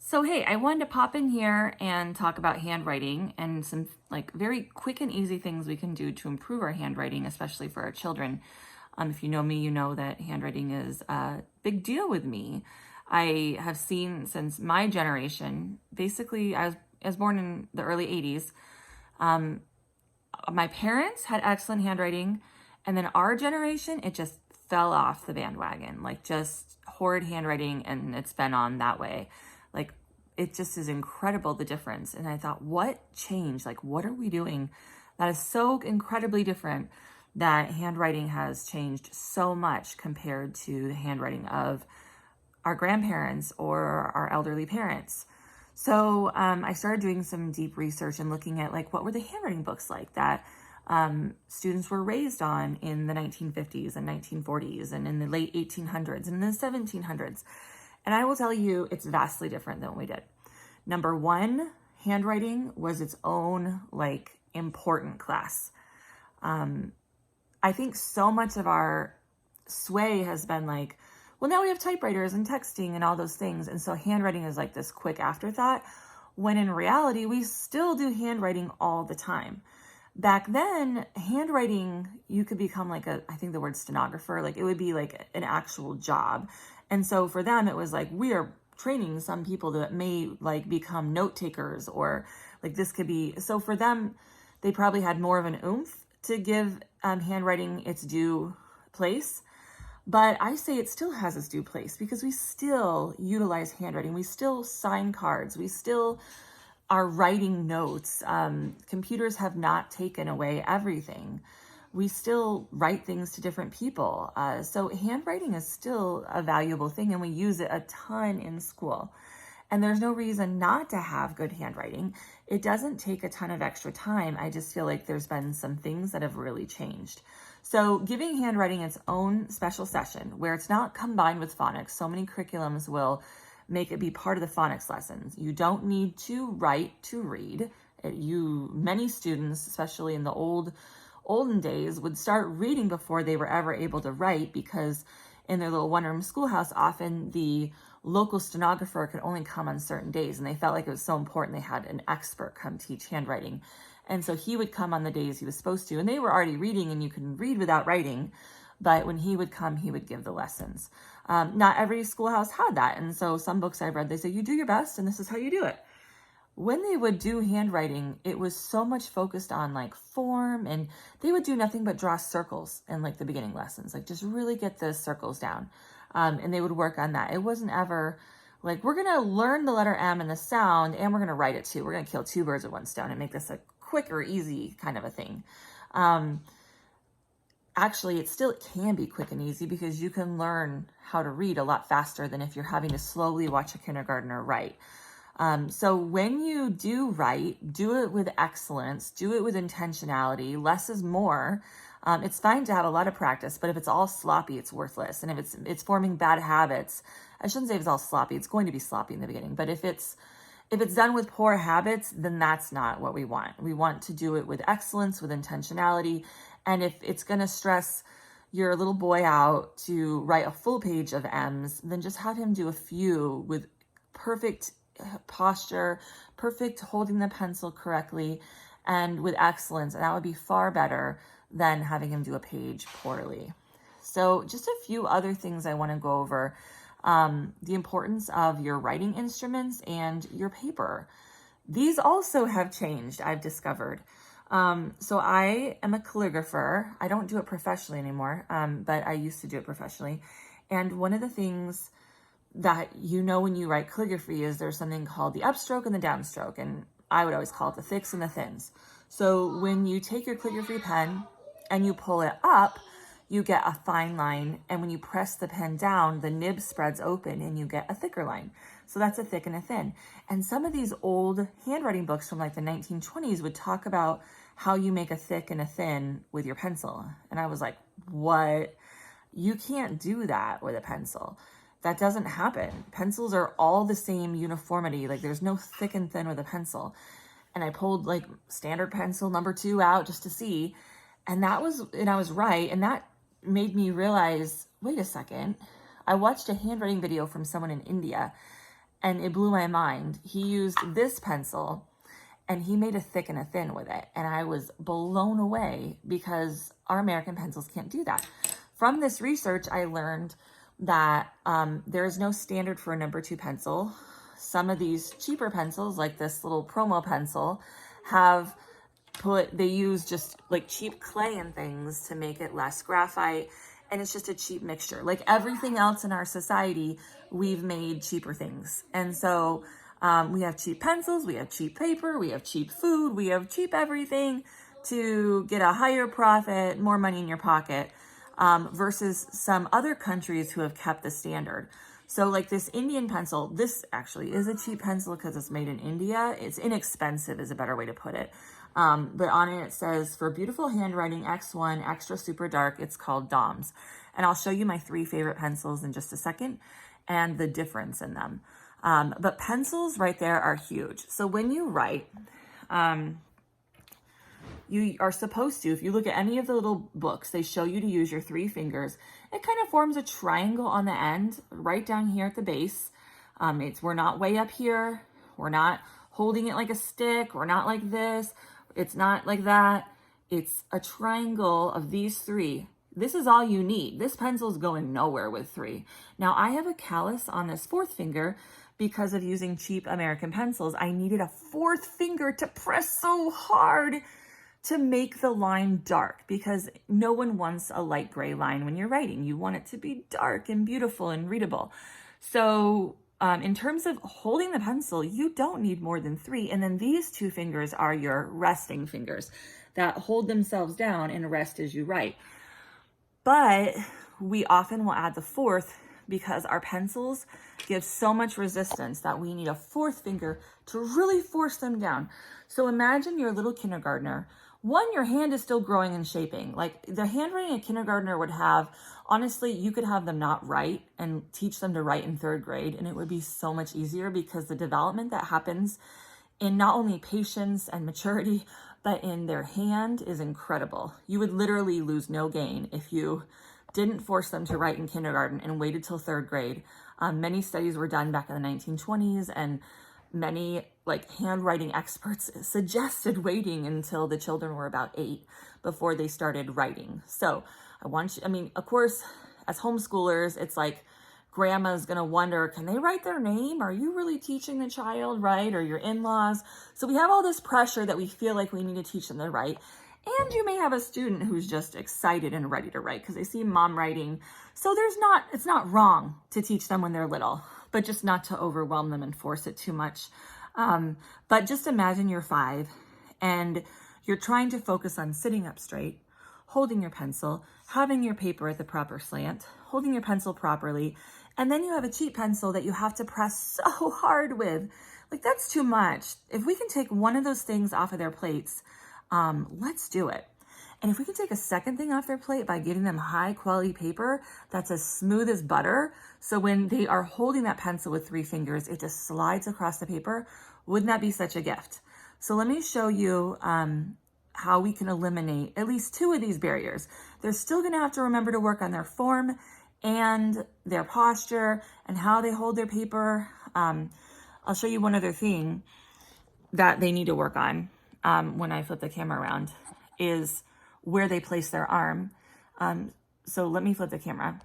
So hey, I wanted to pop in here and talk about handwriting and some very quick and easy things we can do to improve our handwriting, especially for our children. If you know me, you know that handwriting is a big deal with me. I have seen since my generation, basically I was born in the early 80s. Um, my parents had excellent handwriting, and then our generation, it just fell off the bandwagon, like just horrid handwriting, and it's been on that way. Like it just is incredible the difference. And I thought, what changed? Like, what are we doing that is so incredibly different that handwriting has changed so much compared to the handwriting of our grandparents or our elderly parents? So I started doing some deep research and looking at like what were the handwriting books like that students were raised on in the 1950s and 1940s and in the late 1800s and in the 1700s. And I will tell you, it's vastly different than what we did. Number one, handwriting was its own like important class. I think so much of our sway has been like, well, now we have typewriters and texting and all those things. And so handwriting is like this quick afterthought, when in reality, we still do handwriting all the time. Back then, handwriting, you could become like I think the word stenographer, like it would be like an actual job. And so for them, it was like, we are training some people that may like become note takers, or like this could be, so for them, they probably had more of an oomph to give handwriting its due place. But I say it still has its due place because we still utilize handwriting. We still sign cards. We still are writing notes. Computers have not taken away everything. We still write things to different people. So handwriting is still a valuable thing, and we use it a ton in school. And there's no reason not to have good handwriting. It doesn't take a ton of extra time. I just feel like there's been some things that have really changed. So giving handwriting its own special session where it's not combined with phonics. So many curriculums will make it be part of the phonics lessons. You don't need to write to read. Many students, especially in the olden days, would start reading before they were ever able to write, because in their little one-room schoolhouse, often the local stenographer could only come on certain days, and they felt like it was so important they had an expert come teach handwriting. And so he would come on the days he was supposed to, and they were already reading, and you can read without writing, but when he would come, he would give the lessons. Not every schoolhouse had that, and so some books I've read, they say, you do your best, and this is how you do it. When they would do handwriting, it was so much focused on like form, and they would do nothing but draw circles in like the beginning lessons, like just really get the circles down. And they would work on that. It wasn't ever like, we're going to learn the letter M and the sound, and we're going to write it too. We're going to kill two birds with one stone and make this a quick or easy kind of a thing. Actually, it still can be quick and easy because you can learn how to read a lot faster than if you're having to slowly watch a kindergartner write. So when you do write, do it with excellence, do it with intentionality. Less is more. It's fine to have a lot of practice, but if it's all sloppy, it's worthless. And if it's forming bad habits, I shouldn't say it's all sloppy. It's going to be sloppy in the beginning, but if it's done with poor habits, then that's not what we want. We want to do it with excellence, with intentionality. And if it's going to stress your little boy out to write a full page of M's, then just have him do a few with perfect posture, perfect holding the pencil correctly, and with excellence. And that would be far better than having him do a page poorly. So just a few other things I want to go over. The importance of your writing instruments and your paper. These also have changed, I've discovered. So I am a calligrapher. I don't do it professionally anymore, but I used to do it professionally. And one of the things that when you write calligraphy is there's something called the upstroke and the downstroke, and I would always call it the thicks and the thins. So when you take your calligraphy pen and you pull it up, you get a fine line, and when you press the pen down, the nib spreads open and you get a thicker line. So that's a thick and a thin. And some of these old handwriting books from like the 1920s would talk about how you make a thick and a thin with your pencil. And I was like, what? You can't do that with a pencil. That doesn't happen. Pencils are all the same uniformity. Like there's no thick and thin with a pencil. And I pulled like standard pencil number 2 out just to see. And I was right. And that made me realize, wait a second. I watched a handwriting video from someone in India, and it blew my mind. He used this pencil and he made a thick and a thin with it. And I was blown away because our American pencils can't do that. From this research, I learned that there is no standard for a number 2 pencil. Some of these cheaper pencils, like this little promo pencil, they use just like cheap clay and things to make it less graphite. And it's just a cheap mixture. Like everything else in our society, we've made cheaper things. And so we have cheap pencils, we have cheap paper, we have cheap food, we have cheap everything to get a higher profit, more money in your pocket, versus some other countries who have kept the standard. So like this Indian pencil, this actually is a cheap pencil because it's made in India. It's inexpensive is a better way to put it. But on it says, for beautiful handwriting, X1, extra super dark, it's called DOMS. And I'll show you my 3 favorite pencils in just a second and the difference in them. But pencils right there are huge. So when you write, you are supposed to, if you look at any of the little books, they show you to use your 3 fingers. It kind of forms a triangle on the end, right down here at the base. We're not way up here. We're not holding it like a stick. We're not like this. It's not like that. It's a triangle of these 3. This is all you need. This pencil is going nowhere with 3. Now I have a callus on this 4th finger because of using cheap American pencils. I needed a 4th finger to press so hard to make the line dark, because no one wants a light gray line when you're writing. You want it to be dark and beautiful and readable. So in terms of holding the pencil, you don't need more than 3. And then these 2 fingers are your resting fingers that hold themselves down and rest as you write. But we often will add the 4th because our pencils give so much resistance that we need a 4th finger to really force them down. So imagine you're a little kindergartner. One, your hand is still growing and shaping. Like the handwriting a kindergartner would have, honestly, you could have them not write and teach them to write in 3rd grade, and it would be so much easier because the development that happens in not only patience and maturity, but in their hand is incredible. You would literally lose no gain if you didn't force them to write in kindergarten and waited till 3rd grade. Many studies were done back in the 1920s, and many like handwriting experts suggested waiting until the children were about 8 before they started writing. So of course, as homeschoolers, it's like grandma's gonna wonder, can they write their name? Are you really teaching the child, right? Or your in-laws? So we have all this pressure that we feel like we need to teach them to write. And you may have a student who's just excited and ready to write because they see mom writing. So it's not wrong to teach them when they're little, but just not to overwhelm them and force it too much. But just imagine you're 5 and you're trying to focus on sitting up straight, holding your pencil, having your paper at the proper slant, holding your pencil properly, and then you have a cheap pencil that you have to press so hard with. Like, that's too much. If we can take one of those things off of their plates, let's do it. And if we can take a second thing off their plate by giving them high quality paper that's as smooth as butter, so when they are holding that pencil with 3 fingers, it just slides across the paper, wouldn't that be such a gift? So let me show you how we can eliminate at least 2 of these barriers. They're still gonna have to remember to work on their form and their posture and how they hold their paper. I'll show you one other thing that they need to work on when I flip the camera around is where they place their arm. So let me flip the camera.